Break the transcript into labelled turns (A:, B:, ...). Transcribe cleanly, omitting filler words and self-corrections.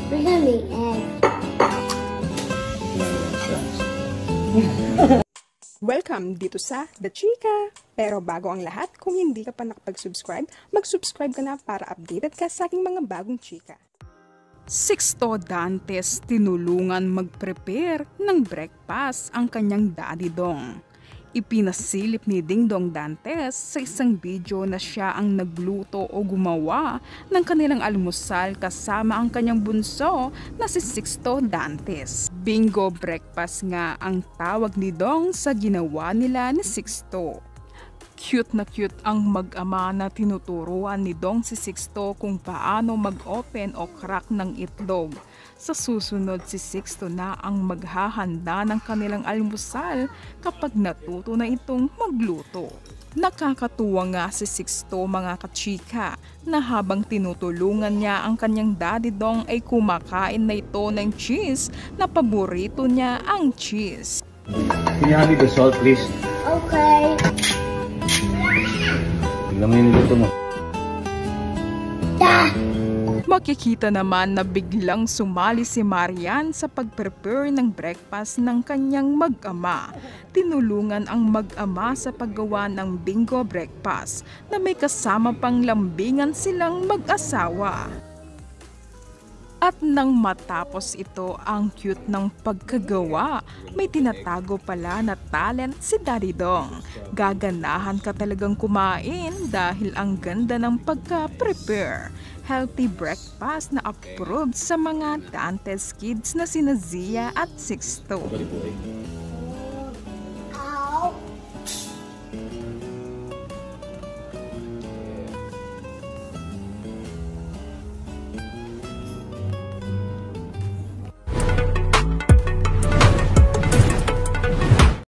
A: We're gonna make egg.
B: Welcome dito sa The Chika! Pero bago ang lahat, kung hindi ka pa nakapag-subscribe, mag-subscribe ka na para updated ka sa aking mga bagong chika. Sixto Dantes tinulungan mag-prepare ng breakfast ang kanyang daddy Dong. Ipinasilip ni Ding Dong Dantes sa isang video na siya ang nagluto o gumawa ng kanilang almusal kasama ang kanyang bunso na si Sixto Dantes. Bingo breakfast nga ang tawag ni Dong sa ginawa nila ni Sixto. Cute na cute ang mag-ama na tinuturuan ni Dong si Sixto kung paano mag-open o crack ng itlog. Sa susunod si Sixto na ang maghahanda ng kanilang almusal kapag natuto na itong magluto. Nakakatuwa nga si Sixto mga kachika na habang tinutulungan niya ang kanyang daddy Dong ay kumakain na ito ng cheese na paborito niya ang cheese.
C: Can you have the salt please?
A: Okay.
C: Tingnan mo yung luto mo.
B: Makikita naman na biglang sumali si Marian sa pag-prepare ng breakfast ng kanyang mag-ama. Tinulungan ang mag-ama sa paggawa ng bingo breakfast na may kasama pang lambingan silang mag-asawa. At nang matapos ito ang cute ng pagkagawa, may tinatago pala na talent si Daddy Dong. Gaganahan ka talagang kumain dahil ang ganda ng pagka-prepare. Healthy breakfast na approved sa mga Dantes kids na sina Zia at Sixto.